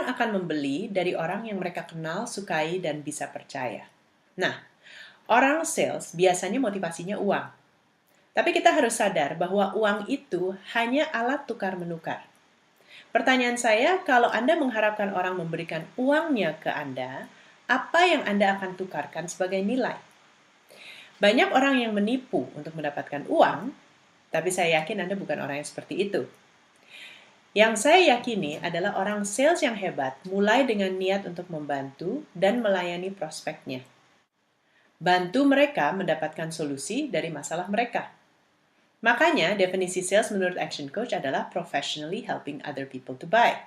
orang akan membeli dari orang yang mereka kenal, sukai, dan bisa percaya. Nah, orang sales biasanya motivasinya uang. Tapi kita harus sadar bahwa uang itu hanya alat tukar-menukar. Pertanyaan saya, kalau Anda mengharapkan orang memberikan uangnya ke Anda, apa yang Anda akan tukarkan sebagai nilai? Banyak orang yang menipu untuk mendapatkan uang, tapi saya yakin Anda bukan orang yang seperti itu. Yang saya yakini adalah orang sales yang hebat mulai dengan niat untuk membantu dan melayani prospeknya. Bantu mereka mendapatkan solusi dari masalah mereka. Makanya, definisi sales menurut Action Coach adalah professionally helping other people to buy.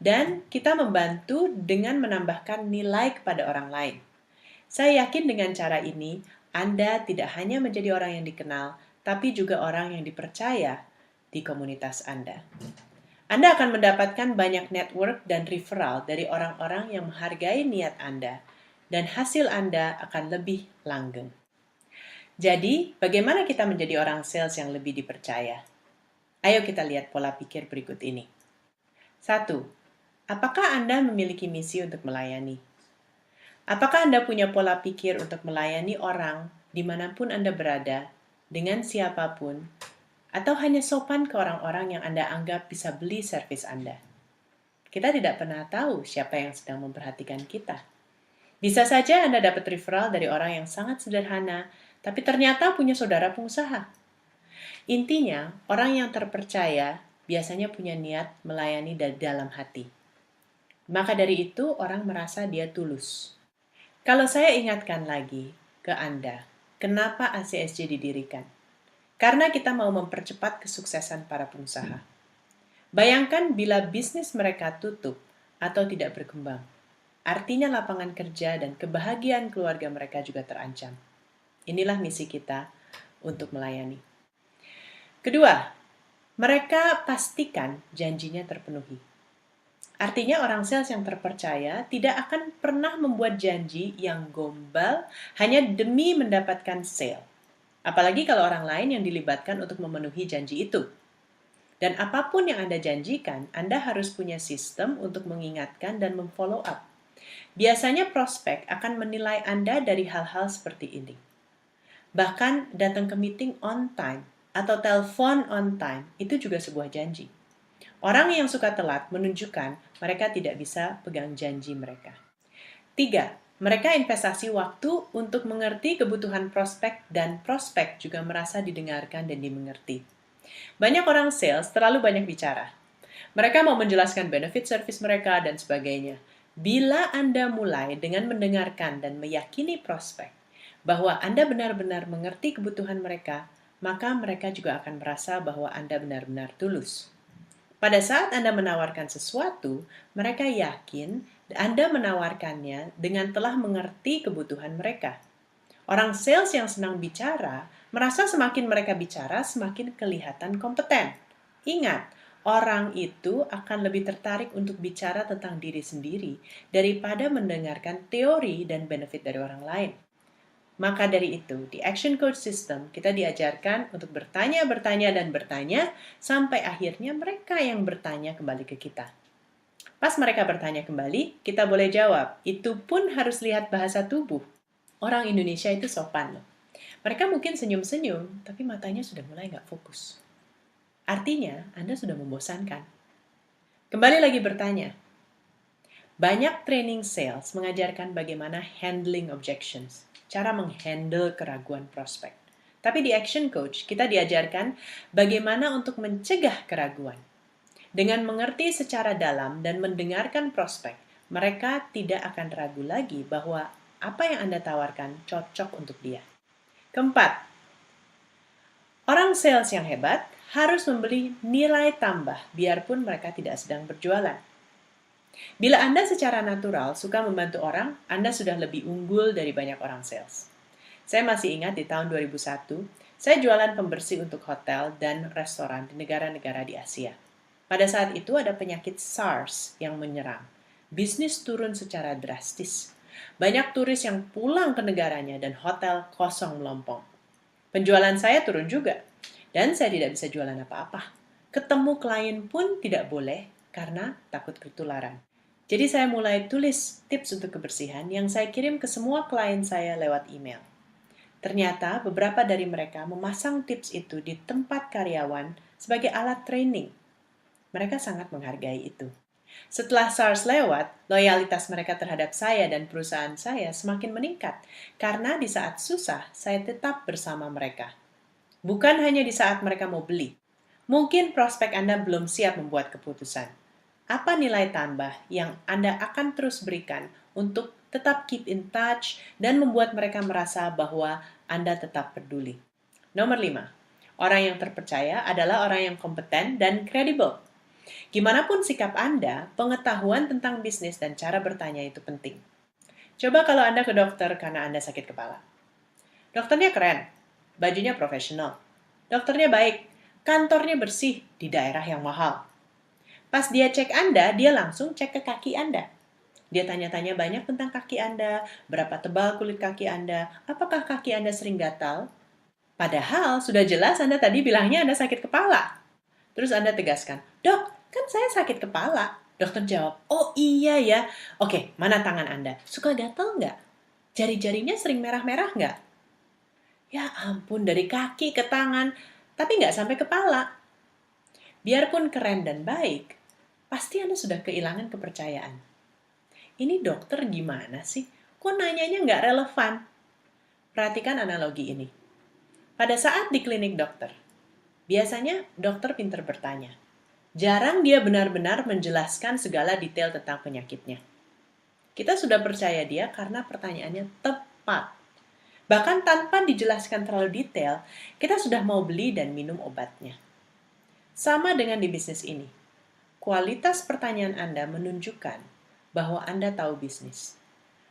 Dan kita membantu dengan menambahkan nilai kepada orang lain. Saya yakin dengan cara ini, Anda tidak hanya menjadi orang yang dikenal, tapi juga orang yang dipercaya di komunitas Anda. Anda akan mendapatkan banyak network dan referral dari orang-orang yang menghargai niat Anda, dan hasil Anda akan lebih langgeng. Jadi, bagaimana kita menjadi orang sales yang lebih dipercaya? Ayo kita lihat pola pikir berikut ini. 1. Apakah Anda memiliki misi untuk melayani? Apakah Anda punya pola pikir untuk melayani orang dimanapun Anda berada, dengan siapapun, atau hanya sopan ke orang-orang yang Anda anggap bisa beli servis Anda? Kita tidak pernah tahu siapa yang sedang memperhatikan kita. Bisa saja Anda dapat referral dari orang yang sangat sederhana, tapi ternyata punya saudara pengusaha. Intinya, orang yang terpercaya biasanya punya niat melayani dari dalam hati. Maka dari itu, orang merasa dia tulus. Kalau saya ingatkan lagi ke Anda, kenapa ACSJ didirikan? Karena kita mau mempercepat kesuksesan para pengusaha. Bayangkan bila bisnis mereka tutup atau tidak berkembang. Artinya lapangan kerja dan kebahagiaan keluarga mereka juga terancam. Inilah misi kita untuk melayani. Kedua, mereka pastikan janjinya terpenuhi. Artinya orang sales yang terpercaya tidak akan pernah membuat janji yang gombal hanya demi mendapatkan sale. Apalagi kalau orang lain yang dilibatkan untuk memenuhi janji itu. Dan apapun yang Anda janjikan, Anda harus punya sistem untuk mengingatkan dan memfollow up. Biasanya prospek akan menilai Anda dari hal-hal seperti ini. Bahkan datang ke meeting on time atau telepon on time itu juga sebuah janji. Orang yang suka telat menunjukkan mereka tidak bisa pegang janji mereka. 3. Mereka investasi waktu untuk mengerti kebutuhan prospek dan prospek juga merasa didengarkan dan dimengerti. Banyak orang sales terlalu banyak bicara. Mereka mau menjelaskan benefit service mereka dan sebagainya. Bila Anda mulai dengan mendengarkan dan meyakini prospek bahwa Anda benar-benar mengerti kebutuhan mereka, maka mereka juga akan merasa bahwa Anda benar-benar tulus. Pada saat Anda menawarkan sesuatu, mereka yakin Anda menawarkannya dengan telah mengerti kebutuhan mereka. Orang sales yang senang bicara, merasa semakin mereka bicara, semakin kelihatan kompeten. Ingat, orang itu akan lebih tertarik untuk bicara tentang diri sendiri daripada mendengarkan teori dan benefit dari orang lain. Maka dari itu, di Action Coach System, kita diajarkan untuk bertanya sampai akhirnya mereka yang bertanya kembali ke kita. Pas mereka bertanya kembali, kita boleh jawab. Itu pun harus lihat bahasa tubuh. Orang Indonesia itu sopan loh. Mereka mungkin senyum-senyum, tapi matanya sudah mulai nggak fokus. Artinya, Anda sudah membosankan. Kembali lagi bertanya. Banyak training sales mengajarkan bagaimana handling objections, cara menghandle keraguan prospek. Tapi di Action Coach, kita diajarkan bagaimana untuk mencegah keraguan. Dengan mengerti secara dalam dan mendengarkan prospek, mereka tidak akan ragu lagi bahwa apa yang Anda tawarkan cocok untuk dia. Keempat, orang sales yang hebat harus membeli nilai tambah biarpun mereka tidak sedang berjualan. Bila Anda secara natural suka membantu orang, Anda sudah lebih unggul dari banyak orang sales. Saya masih ingat di tahun 2001, saya jualan pembersih untuk hotel dan restoran di negara-negara di Asia. Pada saat itu ada penyakit SARS yang menyerang. Bisnis turun secara drastis. Banyak turis yang pulang ke negaranya dan hotel kosong melompong. Penjualan saya turun juga. Dan saya tidak bisa jualan apa-apa. Ketemu klien pun tidak boleh karena takut ketularan. Jadi saya mulai tulis tips untuk kebersihan yang saya kirim ke semua klien saya lewat email. Ternyata beberapa dari mereka memasang tips itu di tempat karyawan sebagai alat training. Mereka sangat menghargai itu. Setelah SARS lewat, loyalitas mereka terhadap saya dan perusahaan saya semakin meningkat karena di saat susah saya tetap bersama mereka. Bukan hanya di saat mereka mau beli. Mungkin prospek Anda belum siap membuat keputusan. Apa nilai tambah yang Anda akan terus berikan untuk tetap keep in touch dan membuat mereka merasa bahwa Anda tetap peduli? Nomor 5. Orang yang terpercaya adalah orang yang kompeten dan kredibel. Gimanapun sikap Anda, pengetahuan tentang bisnis dan cara bertanya itu penting. Coba kalau Anda ke dokter karena Anda sakit kepala. Dokternya keren, bajunya profesional, dokternya baik, kantornya bersih di daerah yang mahal. Pas dia cek Anda, dia langsung cek ke kaki Anda. Dia tanya-tanya banyak tentang kaki Anda, berapa tebal kulit kaki Anda, apakah kaki Anda sering gatal. Padahal sudah jelas Anda tadi bilangnya Anda sakit kepala. Terus Anda tegaskan, "Dok, kan saya sakit kepala." Dokter jawab, "Oh iya ya. Oke, mana tangan Anda? Suka gatal nggak? Jari-jarinya sering merah-merah nggak?" Ya ampun, dari kaki ke tangan, tapi nggak sampai kepala. Biarpun keren dan baik, pasti Anda sudah kehilangan kepercayaan. Ini dokter gimana sih? Kok nanyanya nggak relevan? Perhatikan analogi ini. Pada saat di klinik dokter, biasanya dokter pintar bertanya. Jarang dia benar-benar menjelaskan segala detail tentang penyakitnya. Kita sudah percaya dia karena pertanyaannya tepat. Bahkan tanpa dijelaskan terlalu detail, kita sudah mau beli dan minum obatnya. Sama dengan di bisnis ini. Kualitas pertanyaan Anda menunjukkan bahwa Anda tahu bisnis.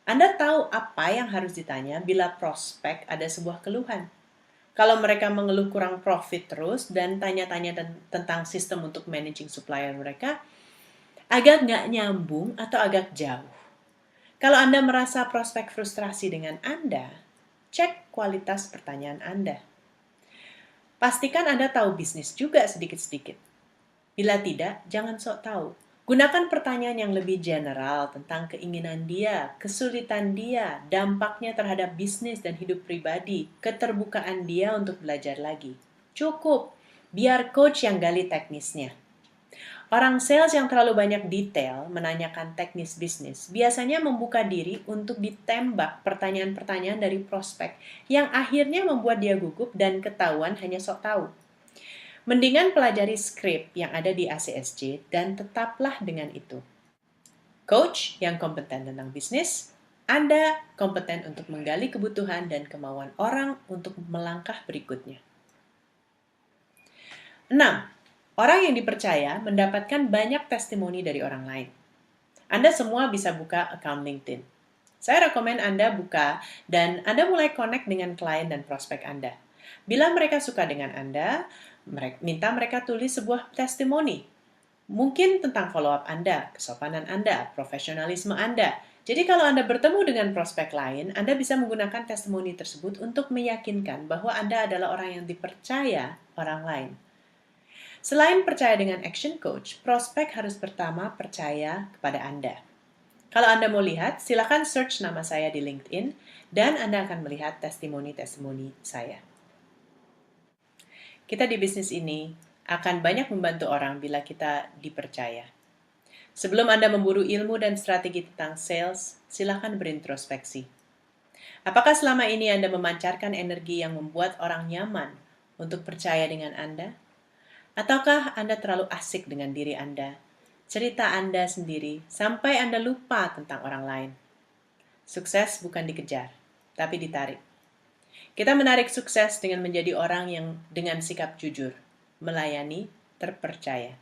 Anda tahu apa yang harus ditanya bila prospek ada sebuah keluhan. Kalau mereka mengeluh kurang profit terus dan tanya-tanya tentang sistem untuk managing supplier mereka, agak nggak nyambung atau agak jauh. Kalau Anda merasa prospek frustrasi dengan Anda, cek kualitas pertanyaan Anda. Pastikan Anda tahu bisnis juga sedikit-sedikit. Bila tidak, jangan sok tahu. Gunakan pertanyaan yang lebih general tentang keinginan dia, kesulitan dia, dampaknya terhadap bisnis dan hidup pribadi, keterbukaan dia untuk belajar lagi. Cukup, biar coach yang gali teknisnya. Orang sales yang terlalu banyak detail menanyakan teknis bisnis biasanya membuka diri untuk ditembak pertanyaan-pertanyaan dari prospek yang akhirnya membuat dia gugup dan ketahuan hanya sok tahu. Mendingan pelajari skrip yang ada di ACSJ dan tetaplah dengan itu. Coach yang kompeten tentang bisnis, Anda kompeten untuk menggali kebutuhan dan kemauan orang untuk melangkah berikutnya. 6. Orang yang dipercaya mendapatkan banyak testimoni dari orang lain. Anda semua bisa buka account LinkedIn. Saya rekomen Anda buka dan Anda mulai connect dengan klien dan prospek Anda. Bila mereka suka dengan Anda, minta mereka tulis sebuah testimoni. Mungkin tentang follow-up Anda, kesopanan Anda, profesionalisme Anda. Jadi kalau Anda bertemu dengan prospek lain, Anda bisa menggunakan testimoni tersebut untuk meyakinkan bahwa Anda adalah orang yang dipercaya orang lain. Selain percaya dengan action coach, prospek harus pertama percaya kepada Anda. Kalau Anda mau lihat, silakan search nama saya di LinkedIn dan Anda akan melihat testimoni-testimoni saya. Kita di bisnis ini akan banyak membantu orang bila kita dipercaya. Sebelum Anda memburu ilmu dan strategi tentang sales, silakan berintrospeksi. Apakah selama ini Anda memancarkan energi yang membuat orang nyaman untuk percaya dengan Anda? Ataukah Anda terlalu asik dengan diri Anda, cerita Anda sendiri, sampai Anda lupa tentang orang lain? Sukses bukan dikejar, tapi ditarik. Kita menarik sukses dengan menjadi orang yang dengan sikap jujur, melayani, terpercaya.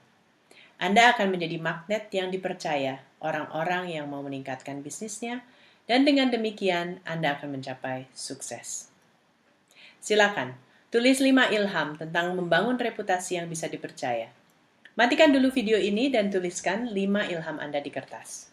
Anda akan menjadi magnet yang dipercaya orang-orang yang mau meningkatkan bisnisnya, dan dengan demikian Anda akan mencapai sukses. Silakan, tulis 5 ilham tentang membangun reputasi yang bisa dipercaya. Matikan dulu video ini dan tuliskan 5 ilham Anda di kertas.